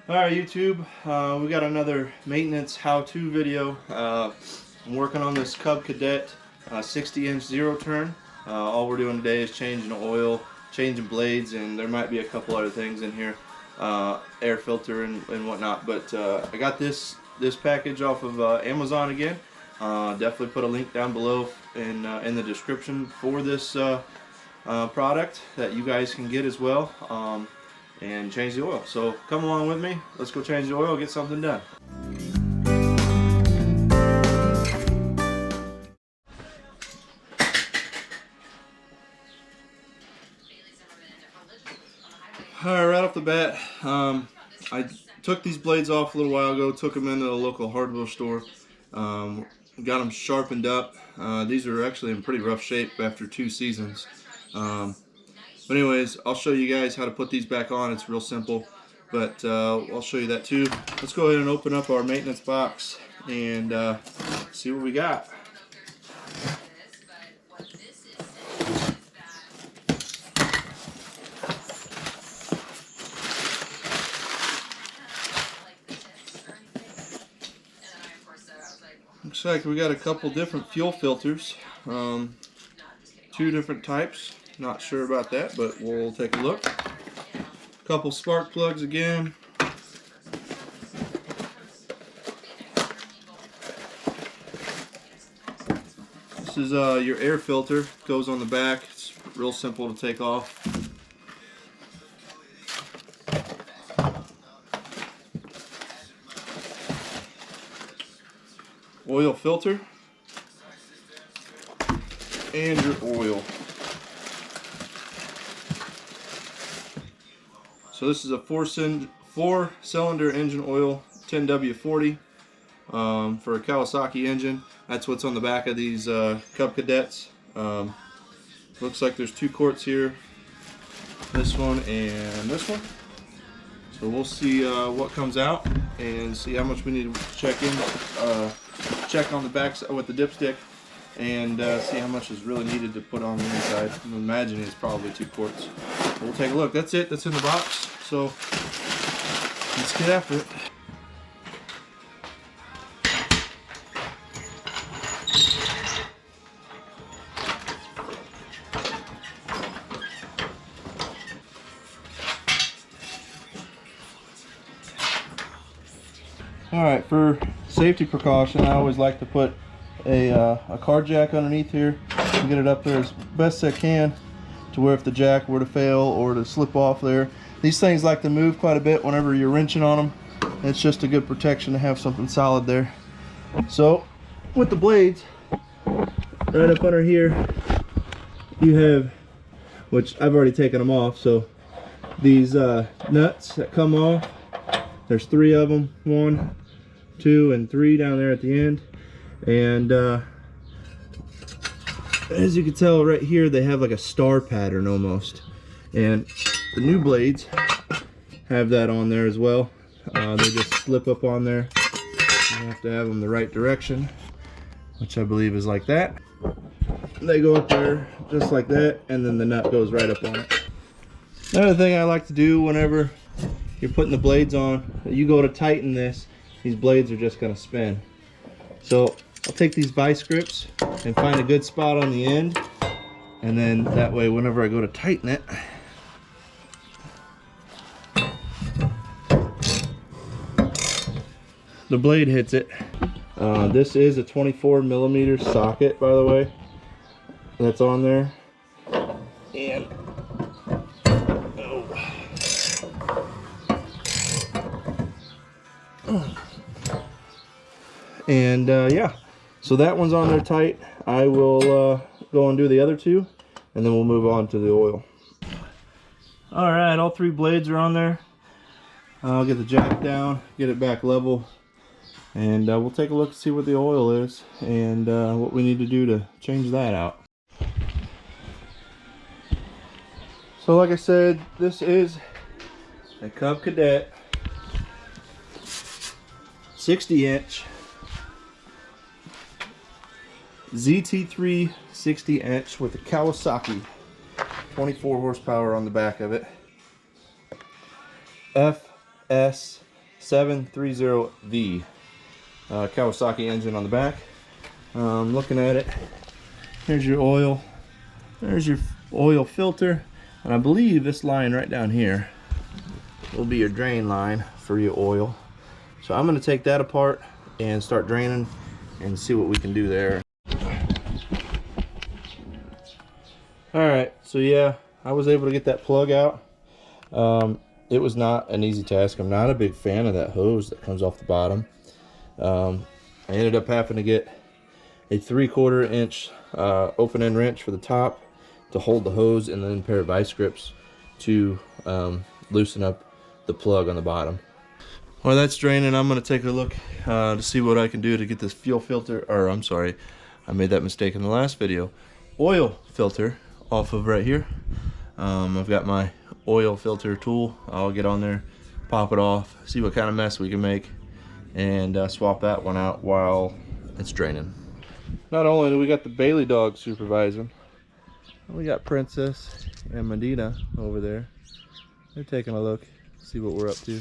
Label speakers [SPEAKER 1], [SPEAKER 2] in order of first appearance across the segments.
[SPEAKER 1] Alright YouTube, we got another maintenance how-to video. I'm working on this Cub Cadet 60-inch zero turn. All we're doing today is changing oil, changing blades, and there might be a couple other things in here, air filter and whatnot. But I got this package off of Amazon again. Definitely put a link down below in the description for this product that you guys can get as well. And change the oil. So come along with me. Let's go change the oil, get something done. Alright, right off the bat, I took these blades off a little while ago, took them into the local hardware store, got them sharpened up. These are actually in pretty rough shape after 2 seasons. But anyways, I'll show you guys how to put these back on. It's real simple, but I'll show you that too. Let's go ahead and open up our maintenance box and see what we got. Looks like we got a couple different fuel filters, 2 different types. Not sure about that, but we'll take a look. Couple spark plugs again. This is your air filter. Goes on the back. It's real simple to take off. Oil filter and your oil. So this is a 4-cylinder engine oil, 10W40 for a Kawasaki engine. That's what's on the back of these Cub Cadets. Looks like there's 2 quarts here, this one and this one. So we'll see what comes out and see how much we need to check on the back with the dipstick, and see how much is really needed to put on the inside. I'm imagining it's probably 2 quarts. We'll take a look. That's it. That's in the box. So let's get after it. Alright, for safety precaution, I always like to put a car jack underneath here and get it up there as best I can, to where if the jack were to fail or to slip off there. These things like to move quite a bit whenever you're wrenching on them. It's just a good protection to have something solid there. So with the blades, right up under here, you have, which I've already taken them off, so these nuts that come off, there's 3 of them, 1, 2, and 3 down there at the end. And as you can tell right here, they have like a star pattern almost, and the new blades have that on there as well. They just slip up on there. You have to have them the right direction, which I believe is like that. They go up there just like that, and then the nut goes right up on it. Another thing I like to do whenever you're putting the blades on, you go to tighten this, these blades are just going to spin. So I'll take these vice grips and find a good spot on the end, and then that way whenever I go to tighten it, the blade hits it. This is a 24mm socket, by the way, that's on there. And yeah, so that one's on there tight. I will go and do the other 2, and then we'll move on to the oil. Alright, all 3 blades are on there. I'll get the jack down, get it back level, and we'll take a look and see what the oil is and what we need to do to change that out. So like I said, this is a Cub Cadet 60-inch ZT3 60-inch with a Kawasaki 24 horsepower on the back of it. FS 730V Kawasaki engine on the back. Looking at it, here's your oil, there's your oil filter, and I believe this line right down here will be your drain line for your oil. So I'm going to take that apart and start draining and see what we can do there. Alright, so yeah, I was able to get that plug out. It was not an easy task. I'm not a big fan of that hose that comes off the bottom. I ended up having to get a 3/4 inch open end wrench for the top to hold the hose, and then a pair of vice grips to loosen up the plug on the bottom. While that's draining, I'm going to take a look to see what I can do to get this fuel filter, or I'm sorry, I made that mistake in the last video, oil filter off of right here. I've got my oil filter tool. I'll get on there, pop it off, see what kind of mess we can make, and swap that one out while it's draining. Not only do we got the Bailey dog supervising, we got Princess and Medina over there. They're taking a look, see what we're up to.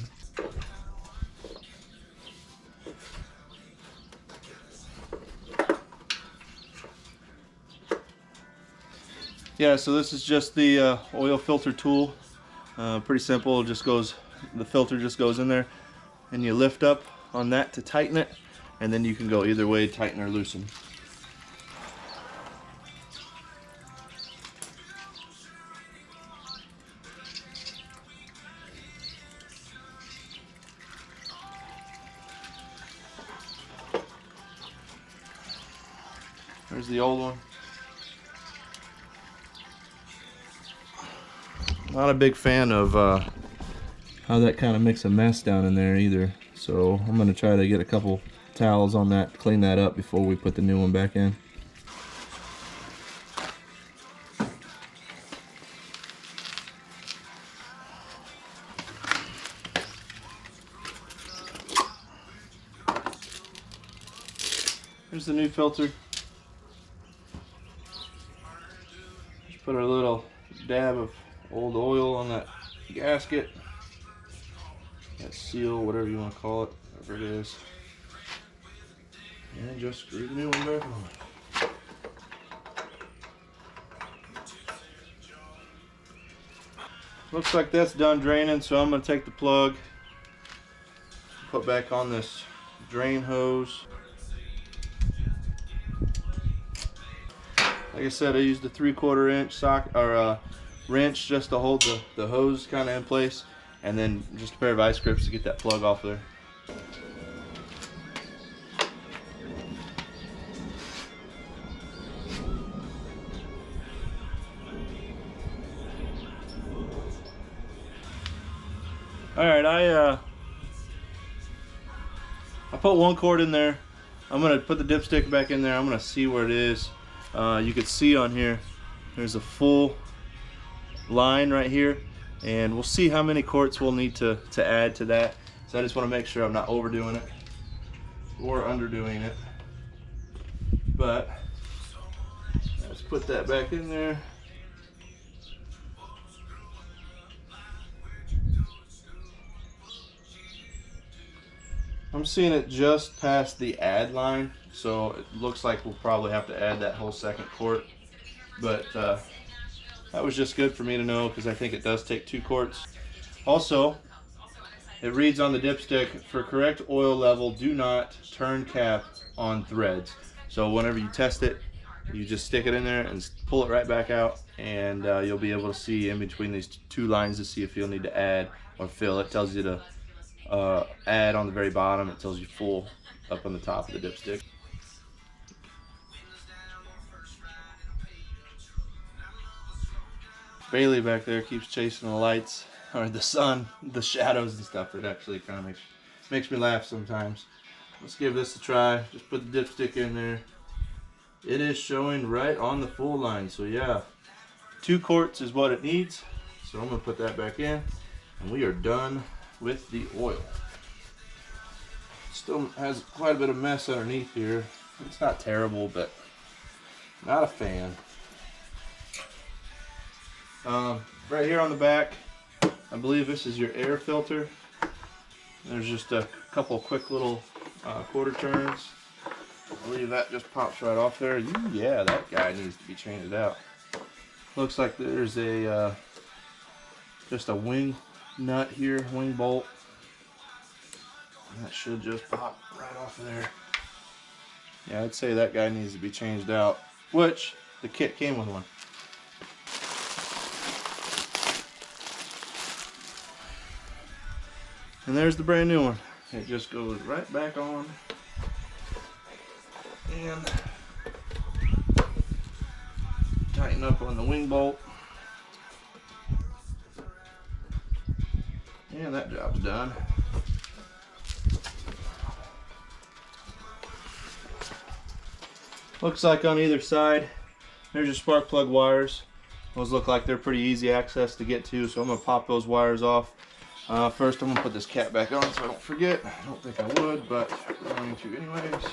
[SPEAKER 1] Yeah, so this is just the oil filter tool. Pretty simple. It just goes, the filter just goes in there, and you lift up on that to tighten it, and then you can go either way, tighten or loosen. There's the old one. Not a big fan of how that kind of makes a mess down in there either. So I'm going to try to get a couple towels on that, clean that up before we put the new one back in. Here's the new filter. Just put our little dab of old oil on that gasket, that seal, whatever you want to call it, whatever it is, and just screw the new one back on. Looks like that's done draining, so I'm going to take the plug, put back on this drain hose. Like I said, I used a 3/4 inch socket or wrench just to hold the hose kind of in place, and then just a pair of vice grips to get that plug off there. Alright, I put one cord in there. I'm going to put the dipstick back in there. I'm going to see where it is. You can see on here, there's a full line right here, and we'll see how many quarts we'll need to add to that. So I just want to make sure I'm not overdoing it or underdoing it. But let's put that back in there. I'm seeing it just past the add line, so it looks like we'll probably have to add that whole second quart. But that was just good for me to know, because I think it does take 2 quarts. Also, it reads on the dipstick, for correct oil level, do not turn cap on threads. So whenever you test it, you just stick it in there and pull it right back out, and you'll be able to see in between these 2 lines to see if you'll need to add or fill. It tells you to add on the very bottom, it tells you full up on the top of the dipstick. Bailey back there keeps chasing the lights, or the sun, the shadows and stuff. It actually kind of makes me laugh sometimes. Let's give this a try. Just put the dipstick in there. It is showing right on the full line, so yeah, 2 quarts is what it needs. So I'm going to put that back in, and we are done with the oil. Still has quite a bit of mess underneath here. It's not terrible, but not a fan. Right here on the back, I believe this is your air filter. There's just a couple quick little quarter turns. I believe that just pops right off there. Yeah, that guy needs to be changed out. Looks like there's a just a wing nut here, wing bolt. And that should just pop right off of there. Yeah, I'd say that guy needs to be changed out, which the kit came with one. And there's the brand new one. It just goes right back on. And tighten up on the wing bolt. And that job's done. Looks like on either side, there's your spark plug wires. Those look like they're pretty easy access to get to, so I'm gonna pop those wires off. First, I'm gonna put this cap back on so I don't forget. I don't think I would, but I'm going to anyways.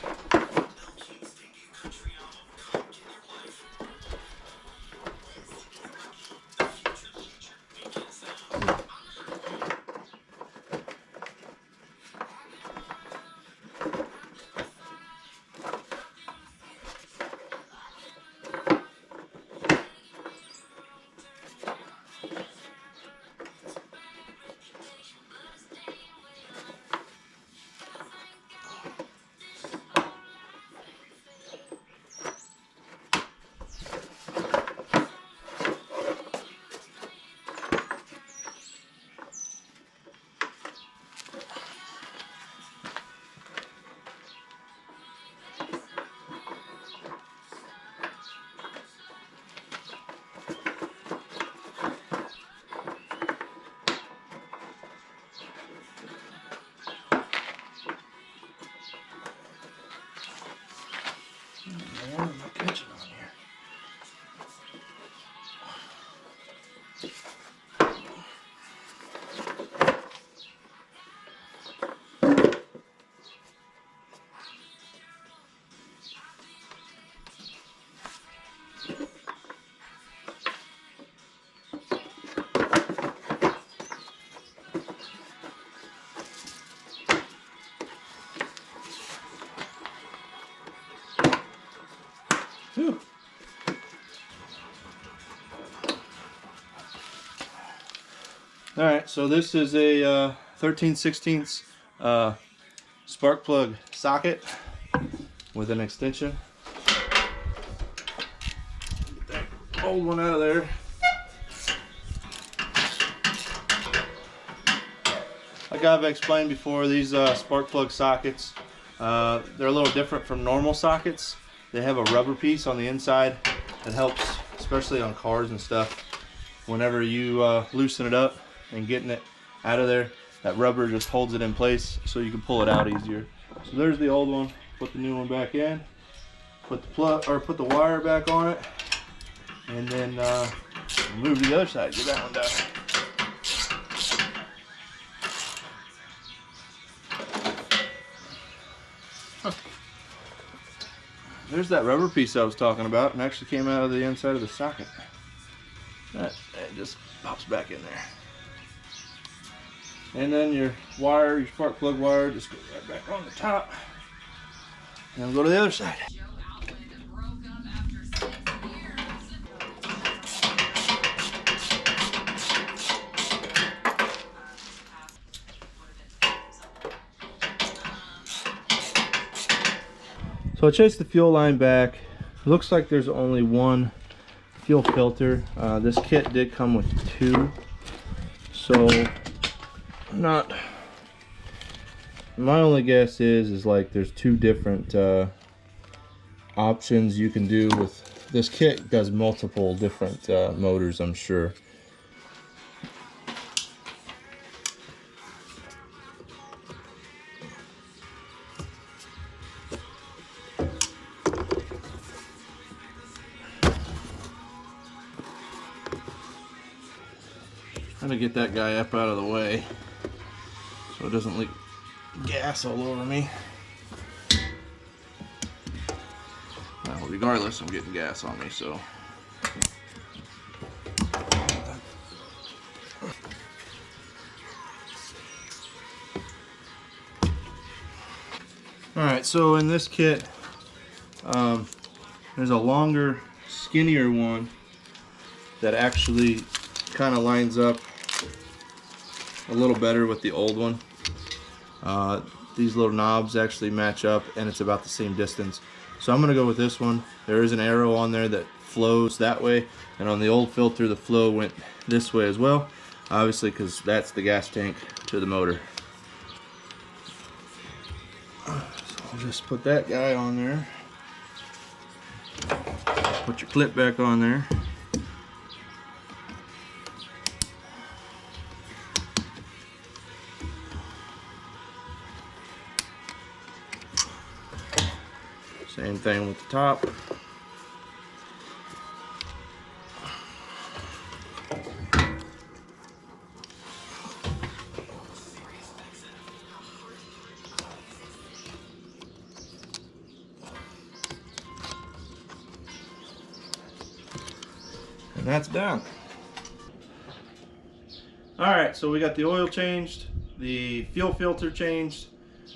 [SPEAKER 1] Man, am I catching on here? Whew. Alright, so this is a 13/16 spark plug socket with an extension. Get that old one out of there. Like I've explained before, these spark plug sockets, they're a little different from normal sockets. They have a rubber piece on the inside that helps, especially on cars and stuff. Whenever you loosen it up and getting it out of there, that rubber just holds it in place so you can pull it out easier. So there's the old one. Put the new one back in. Put the plug or put the wire back on it, and then move to the other side. Get that one done. There's that rubber piece I was talking about, and actually came out of the inside of the socket. That just pops back in there. And then your wire, your spark plug wire, just goes right back on the top. And we'll go to the other side. So I chased the fuel line back. It looks like there's only one fuel filter. This kit did come with two, so not. My only guess is like there's two different options you can do with this kit. Does multiple different motors, I'm sure. Trying to get that guy up out of the way so it doesn't leak gas all over me. Well, regardless, I'm getting gas on me, so. Alright, so in this kit, there's a longer, skinnier one that actually kind of lines up a little better with the old one. These little knobs actually match up and it's about the same distance. So I'm going to go with this one. There is an arrow on there that flows that way, and on the old filter the flow went this way as well, obviously because that's the gas tank to the motor. So I'll just put that guy on there. Put your clip back on there. Same thing with the top. And that's done. Alright, so we got the oil changed, the fuel filter changed,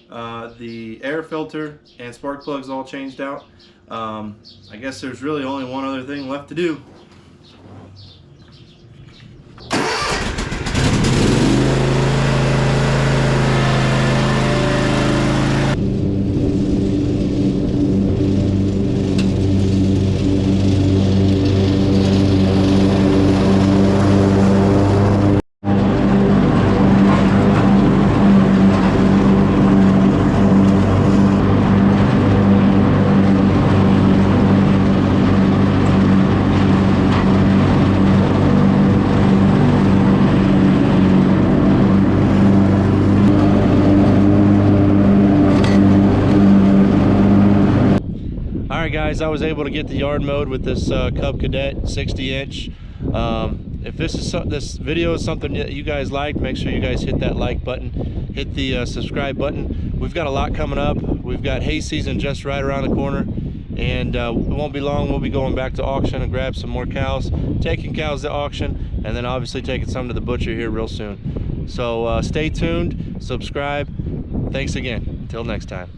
[SPEAKER 1] the air filter and spark plugs all changed out. I guess there's really only one other thing left to do. Alright guys, I was able to get the yard mode with this Cub Cadet 60-inch. If this video is something that you guys like, make sure you guys hit that like button, hit the subscribe button. We've got a lot coming up. We've got hay season just right around the corner, and it won't be long. We'll be going back to auction and grab some more cows, taking cows to auction, and then obviously taking some to the butcher here real soon. So stay tuned, subscribe. Thanks again. Until next time.